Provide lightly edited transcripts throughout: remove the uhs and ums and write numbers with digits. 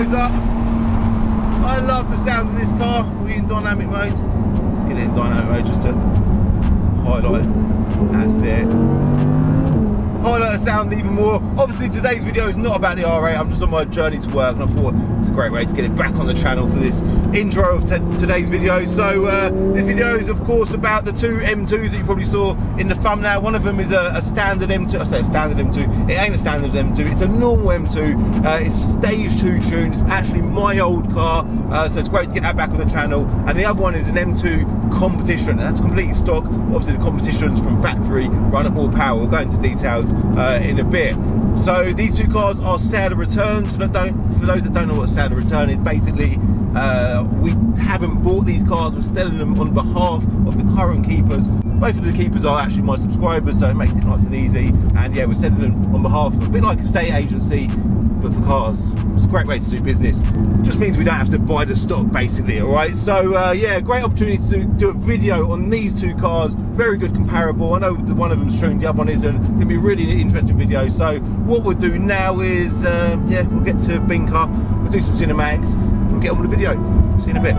goes up. I love the sound of this car. We're in dynamic mode. Let's get it in dynamic mode just to highlight it. That's it. Highlight the sound even more. Obviously today's video is not about the R8, I'm just on my journey to work, and I thought it's a great way to get it back on the channel for this intro of today's video. So this video is of course about the two M2s that you probably saw in the thumbnail. One of them is a standard M2, I say a standard M2, it ain't a standard M2, it's a normal M2, it's stage 2 tuned, it's actually my old car, so it's great to get that back on the channel. And the other one is an M2 Competition, that's completely stock. Obviously the competitions from factory run at more power. We'll go into details in a bit. So these two cars are sale or returns. For those that don't know what a sale or return is, basically we haven't bought these cars, we're selling them on behalf of the current keepers. Both of the keepers are actually my subscribers, so it makes it nice and easy. And yeah, we're selling them on behalf of a bit like a estate agency, but for cars. It's a great way to do business. Just means we don't have to buy the stock basically, all right? So yeah, great opportunity to do a video on these two cars. Very good comparable. I know that one of them's tuned, the other one isn't. It's gonna be a really interesting video. So what we'll do now is, yeah, we'll get to Binker, we'll do some cinematics, and we'll get on with the video. See you in a bit.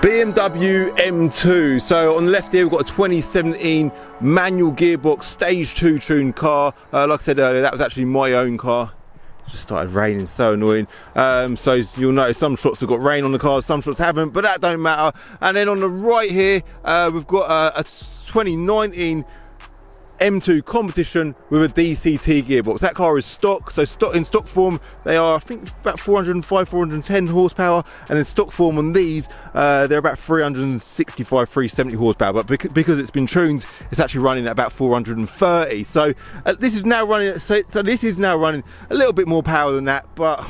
BMW M2. So on the left here we've got a 2017 manual gearbox stage 2 tuned car. Like I said earlier, that was actually my own car. Just started raining, so annoying. So you'll notice some shots have got rain on the cars, some shots haven't, but that don't matter. And then on the right here we've got a 2019 M2 Competition with a DCT gearbox. That car is stock, so in stock form they are I think about 405, 410 horsepower, and in stock form on these they're about 365, 370 horsepower, but because it's been tuned, it's actually running at about 430. So this is now running a little bit more power than that, but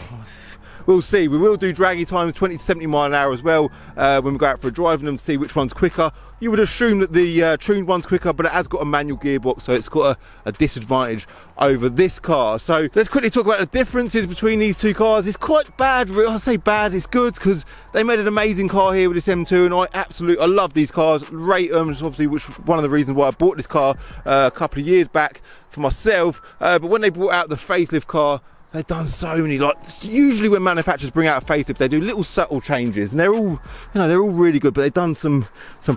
we'll see. We will do draggy times 20 to 70 mile an hour as well when we go out for a drive in them to see which one's quicker. You would assume that the tuned one's quicker, but it has got a manual gearbox, so it's got a disadvantage over this car. So let's quickly talk about the differences between these two cars. It's quite bad. I say bad, it's good, because they made an amazing car here with this M2, and I love these cars, rate them. It's obviously one of the reasons why I bought this car a couple of years back for myself. But when they brought out the facelift car, they've done so many, like usually when manufacturers bring out a facelift, they do little subtle changes, and they're all, they're all really good, but they've done some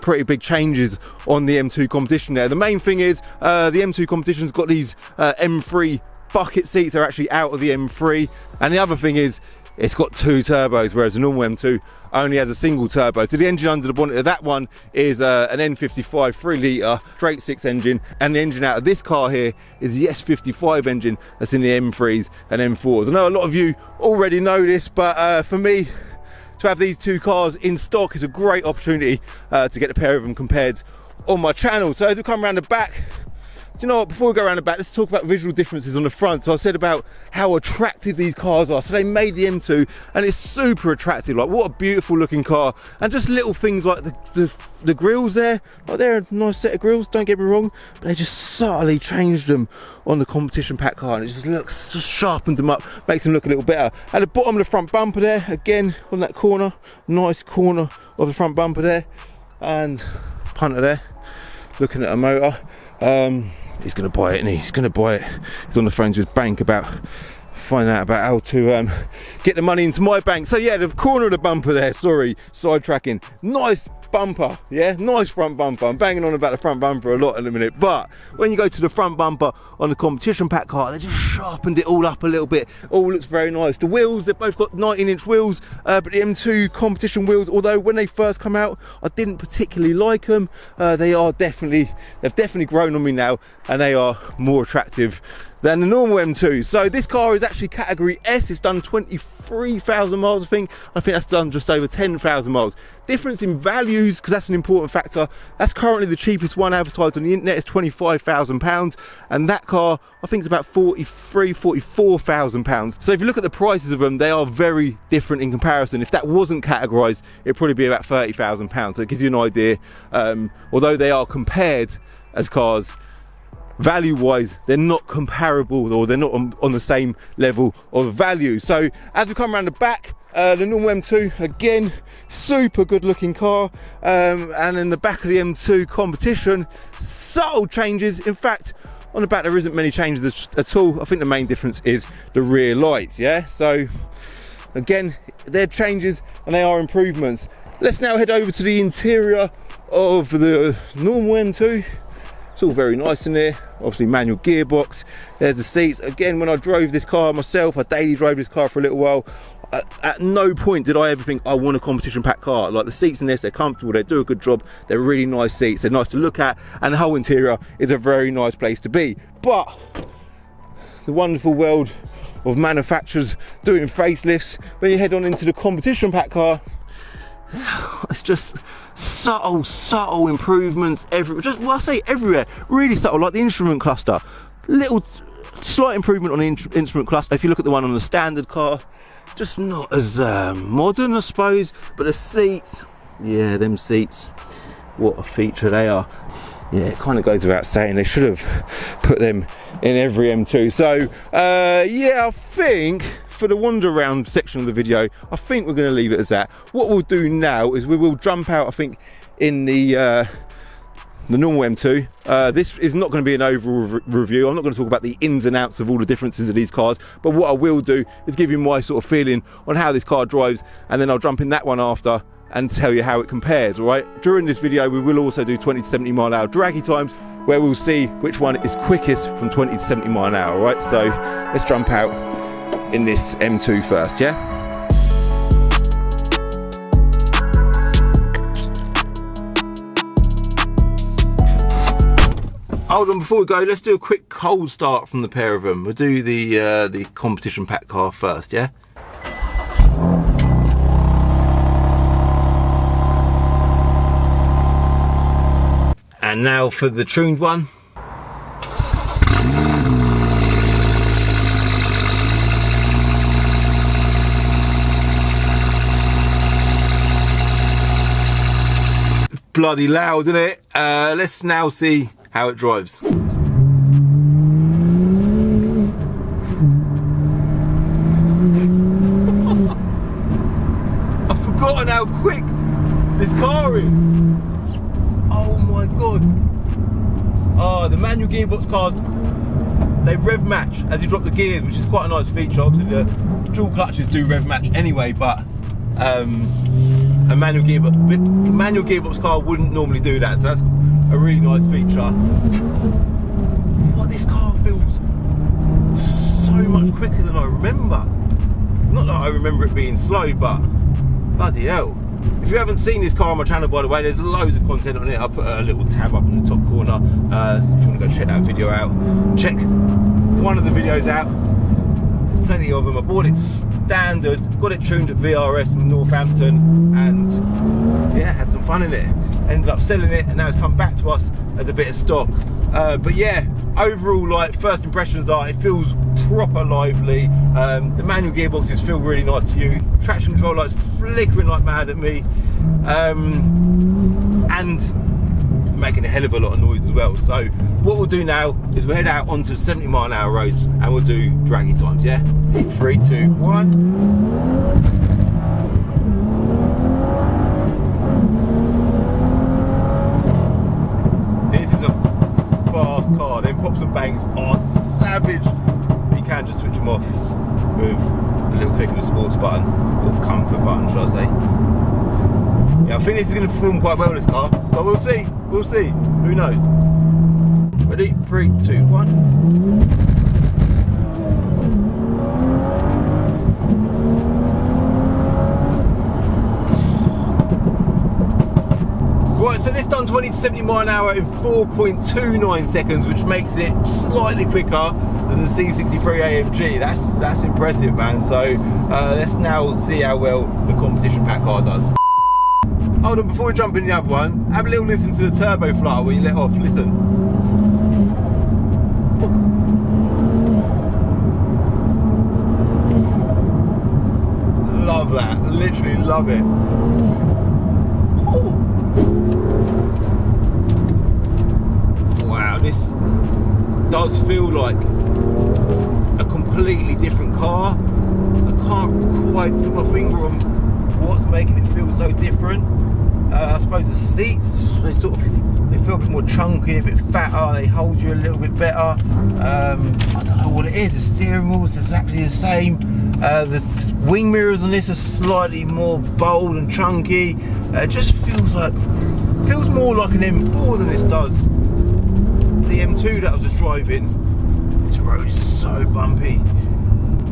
pretty big changes on the M2 Competition there. The main thing is the M2 Competition's got these M3 bucket seats. They're actually out of the M3, and the other thing is it's got two turbos, whereas the normal M2 only has a single turbo. So the engine under the bonnet of that one is an N55 3 litre straight 6 engine, and the engine out of this car here is the S55 engine that's in the M3s and M4s. I know a lot of you already know this, but for me to have these two cars in stock is a great opportunity to get a pair of them compared on my channel. So as we come around the back, do you know what, before we go around the back, let's talk about visual differences on the front. So I said about how attractive these cars are. So they made the M2 and it's super attractive. Like, what a beautiful looking car. And just little things like the grills there. Like, they're a nice set of grills, don't get me wrong, but they just subtly changed them on the competition pack car, and it just sharpened them up, makes them look a little better. At the bottom of the front bumper there, again on that corner, nice corner of the front bumper there, and punter there, looking at a motor. He's going to buy it, isn't he? He's going to buy it. He's on the phone to his bank about finding out about how to get the money into my bank. So yeah, the corner of the bumper there, sorry, sidetracking. Nice bumper, yeah, nice front bumper. I'm banging on about the front bumper a lot in a minute, but when you go to the front bumper on the competition pack car, they just sharpened it all up a little bit. All looks very nice. The wheels, they've both got 19-inch wheels, but the M2 competition wheels, although when they first come out I didn't particularly like them, they've definitely grown on me now, and they are more attractive than the normal M2. So this car is actually category S. It's done 24 3,000 miles, I think. I think that's done just over 10,000 miles. Difference in values, because that's an important factor. That's currently the cheapest one advertised on the internet, is £25,000, and that car I think is about £44,000. So if you look at the prices of them, they are very different in comparison. If that wasn't categorized, it'd probably be about £30,000. So it gives you an idea. Although they are compared as cars, value wise they're not comparable, or they're not on the same level of value. So as we come around the back, the normal M2, again, super good looking car, and in the back of the M2 Competition, subtle changes. In fact, on the back there isn't many changes at all. I think the main difference is the rear lights. Yeah, so again, they're changes and they are improvements. Let's now head over to the interior of the normal M2. It's all very nice in there. Obviously manual gearbox. There's the seats. Again, when I drove this car myself, I daily drove this car for a little while. At no point did I ever think I want a competition pack car. Like, the seats in this, they're comfortable, they do a good job, they're really nice seats, they're nice to look at, and the whole interior is a very nice place to be. But the wonderful world of manufacturers doing facelifts, when you head on into the competition pack car, it's just subtle improvements well, I say everywhere, really subtle, like the instrument cluster, little slight improvement on the instrument cluster. If you look at the one on the standard car, just not as modern, I suppose, but the seats, yeah, them seats, what a feature they are. Yeah, it kind of goes without saying, they should have put them in every M2. So yeah, I think for the wander around section of the video, I think we're going to leave it as that. What we'll do now is we will jump out, I think, in the normal M2. This is not going to be an overall review. I'm not going to talk about the ins and outs of all the differences of these cars, but what I will do is give you my sort of feeling on how this car drives, and then I'll jump in that one after and tell you how it compares. All right, during this video we will also do 20 to 70 mile an hour draggy times, where we'll see which one is quickest from 20 to 70 mile an hour. All right, so let's jump out in this M2 first. Yeah, hold on, before we go, let's do a quick cold start from the pair of them. We'll do the competition pack car first, yeah? And now for the tuned one. Bloody loud, isn't it? Let's now see how it drives. I've forgotten how quick this car is. Oh my god. Oh, the manual gearbox cars, they rev match as you drop the gears, which is quite a nice feature. Obviously the dual clutches do rev match anyway, but a manual gearbox car wouldn't normally do that, so that's a really nice feature. What, this car feels so much quicker than I remember. Not that I remember it being slow, but bloody hell. If you haven't seen this car on my channel, by the way, there's loads of content on it. I'll put a little tab up in the top corner. If you want to go check that video out, check one of the videos out. There's plenty of them. I bought it standard, got it tuned at VRS in Northampton, and yeah, had some fun in it. Ended up selling it, and now it's come back to us as a bit of stock. But yeah, overall, like, first impressions are, it feels proper lively. The manual gearboxes feel really nice to use. Traction control lights flickering like mad at me, and it's making a hell of a lot of noise as well. So what we'll do now is we'll head out onto 70 mile an hour roads and we'll do draggy times. Yeah, 3, 2, 1. Car, then pops and bangs are savage. You can just switch them off with a little click of the sports button, or comfort button, should I say. Yeah, I think this is going to perform quite well, this car, but we'll see, who knows. Ready? 3, 2, 1. Right, so this done 20 to 70 mile an hour in 4.29 seconds, which makes it slightly quicker than the C63 AMG. That's impressive, man. So let's now see how well the competition pack car does. Hold on, before we jump in the other one, have a little listen to the turbo flutter when you let off. Listen. Love that, literally love it. Ooh. Wow, this does feel like a completely different car. I can't quite put my finger on what's making it feel so different. I suppose the seats, they feel a bit more chunky, a bit fatter, they hold you a little bit better. I don't know what it is, the steering wheel is exactly the same. The wing mirrors on this are slightly more bold and chunky. It just feels more like an M4 than this does the M2 that I was just driving. This road is so bumpy.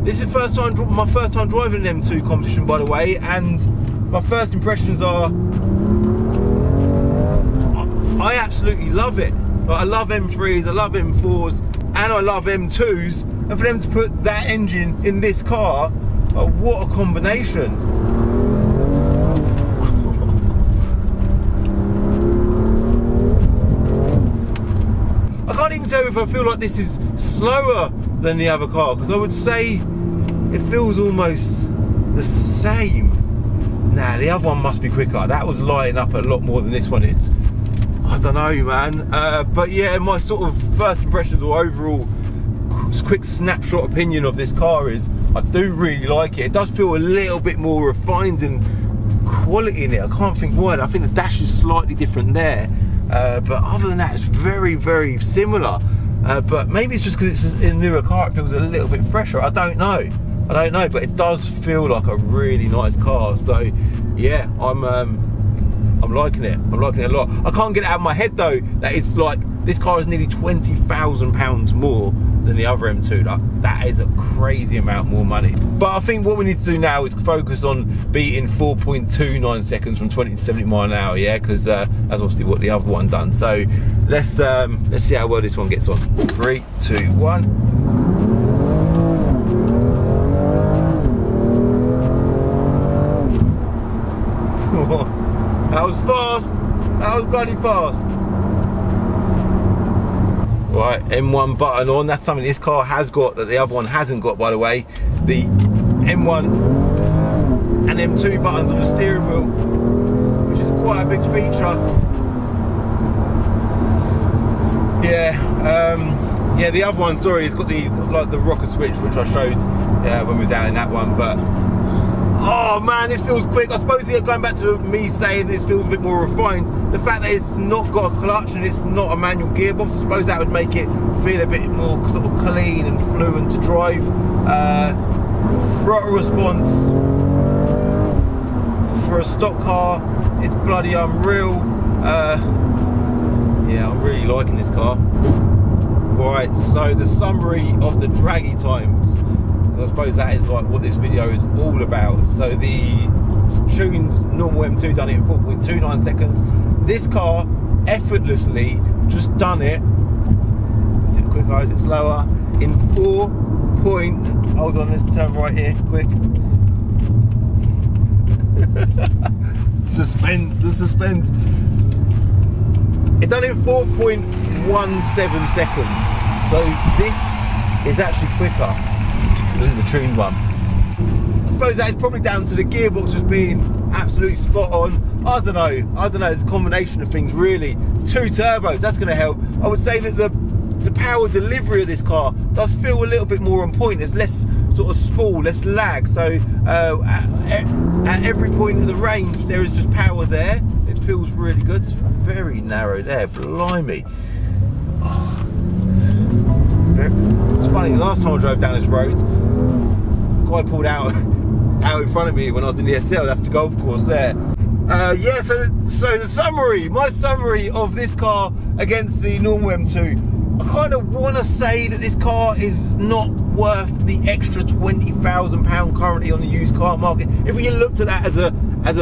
This is my first time driving an M2 Competition, by the way, and my first impressions are I absolutely love it. Like, I love M3s, I love M4s, and I love M2s. And for them to put that engine in this car, what a combination. I can't even tell if I feel like this is slower than the other car, because I would say it feels almost the same. Nah, the other one must be quicker. That was lighting up a lot more than this one is. I don't know, man. But yeah, my sort of first impressions or overall quick snapshot opinion of this car is I do really like it. It does feel a little bit more refined and quality in it. I can't think why. I think the dash is slightly different there. But other than that, it's very, very similar. But maybe it's just because it's a newer car, it feels a little bit fresher. I don't know, but it does feel like a really nice car. So yeah, I'm liking it. I'm liking it a lot. I can't get it out of my head though that it's like this car is nearly £20,000 more than the other M2. That is a crazy amount more money. But I think what we need to do now is focus on beating 4.29 seconds from 20 to 70 mile an hour, yeah, because that's obviously what the other one done. So let's see how well this one gets on. 3, 2, 1. That was fast. That was bloody fast. Right, M1 button on. That's something this car has got that the other one hasn't got, by the way. The M1 and M2 buttons on the steering wheel, which is quite a big feature. Yeah, yeah. The other one, sorry, it's got the rocker switch, which I showed when we was out in that one. But oh man, this feels quick. I suppose going back to me saying this feels a bit more refined, the fact that it's not got a clutch and it's not a manual gearbox, I suppose that would make it feel a bit more sort of clean and fluent to drive. Throttle response for a stock car is bloody unreal. Yeah, I'm really liking this car. Right, so the summary of the draggy times, I suppose that is like what this video is all about. So the tuned normal M2 done it in 4.29 seconds. This car effortlessly just done it. Is it quicker? Is it slower? In 4. Hold on, let's turn right here, quick. Suspense, the suspense. It done it in 4.17 seconds. So this is actually quicker than the tuned one. I suppose that is probably down to the gearbox just being absolutely spot on. I don't know, it's a combination of things really. 2 turbos, that's going to help. I would say that the power delivery of this car does feel a little bit more on point. There's less sort of spool, less lag, so at every point of the range there is just power there. It feels really good. It's very narrow there, blimey. Oh. It's funny, the last time I drove down this road, a guy pulled out in front of me when I was in the SL. That's the golf course there. Yeah, so the summary, my summary of this car against the normal M2, I kind of want to say that this car is not worth the extra £20,000 currently on the used car market? If we looked at that as a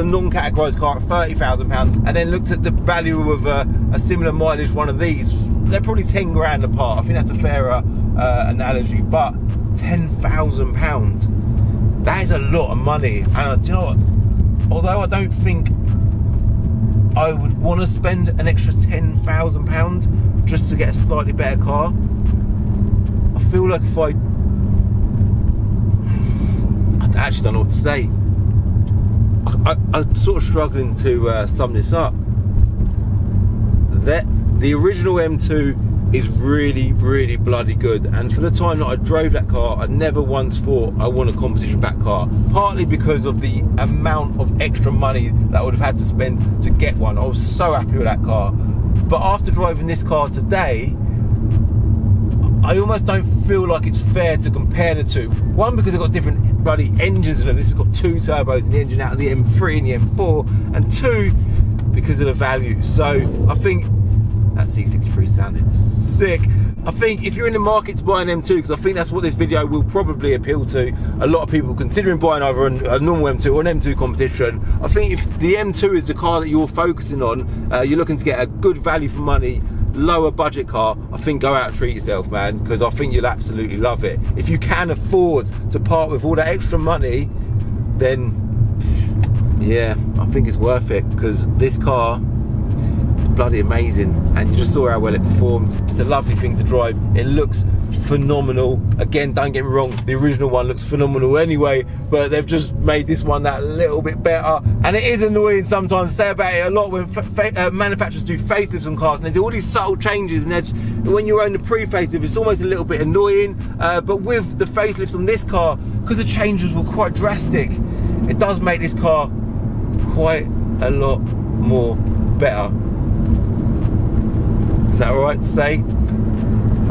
non-categorised car at £30,000 and then looked at the value of a similar mileage one of these, they're probably 10 grand apart. I think that's a fairer analogy. But £10,000, that is a lot of money. And do you know what? Although I don't think I would want to spend an extra £10,000 just to get a slightly better car, I feel like if I actually don't know what to say. I'm sort of struggling to sum this up. The original M2 is really, really bloody good, and for the time that I drove that car, I never once thought I want a competition back car, partly because of the amount of extra money that I would have had to spend to get one. I was so happy with that car, but after driving this car today, I almost don't feel like it's fair to compare the two. One, because they've got different bloody engines in them. This has got 2 turbos in the engine out of the M3 and the M4, and 2, because of the value. So I think that C63 sounded sick. I think if you're in the market to buy an M2, because I think that's what this video will probably appeal to a lot of people considering buying either a normal M2 or an M2 Competition, I think if the M2 is the car that you're focusing on, you're looking to get a good value for money, lower budget car, I think go out and treat yourself, man, because I think you'll absolutely love it. If you can afford to part with all that extra money, then yeah, I think it's worth it, because this car is bloody amazing, and you just saw how well it performed. It's a lovely thing to drive. It looks phenomenal. Again, don't get me wrong, the original one looks phenomenal anyway, but they've just made this one that little bit better. And it is annoying sometimes. I say about it a lot when manufacturers do facelifts on cars, and they do all these subtle changes, and when you own the pre-facelift, it's almost a little bit annoying. But with the facelifts on this car, because the changes were quite drastic, it does make this car quite a lot more better. Is that alright to say?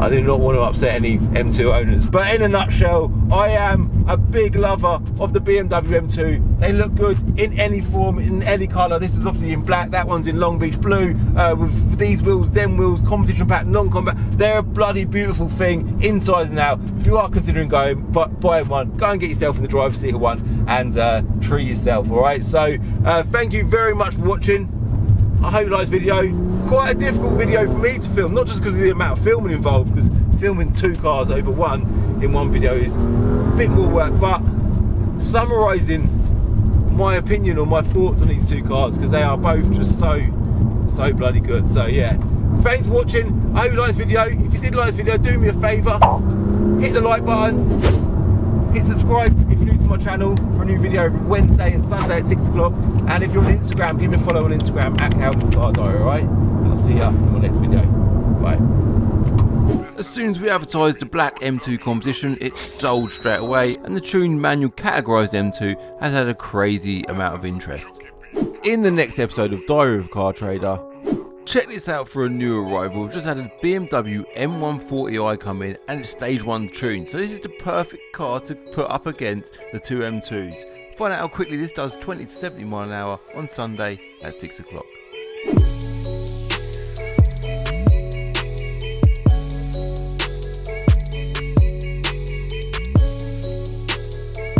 I do not want to upset any M2 owners, but in a nutshell, I am a big lover of the BMW M2. They look good in any form, in any colour. This is obviously in black, that one's in Long Beach blue, with these wheels, them wheels, competition pack, non-combat. They're a bloody beautiful thing, inside and out. If you are considering buying one, go and get yourself in the driver's seat of one and treat yourself, alright? So, thank you very much for watching. I hope you like this video. Quite a difficult video for me to film, not just because of the amount of filming involved, because filming 2 cars over one in one video is a bit more work, but summarising my opinion or my thoughts on these 2 cars, because they are both just so bloody good. So yeah, thanks for watching. I hope you like this video. If you did like this video, do me a favour, hit the like button, hit subscribe if you're new to my channel for a new video every Wednesday and Sunday at 6 o'clock. And if you're on Instagram, give me a follow on Instagram at Calvin's Car Diary, alright? And I'll see you in my next video. Bye. As soon as we advertised the black M2 Competition, it sold straight away, and the tuned manual categorised M2 has had a crazy amount of interest. In the next episode of Diary of a Car Trader, check this out for a new arrival. We've just had a BMW M140i come in, and it's stage 1 tuned. So this is the perfect car to put up against the 2 M2s. Find out how quickly this does 20 to 70 miles an hour on Sunday at 6 o'clock.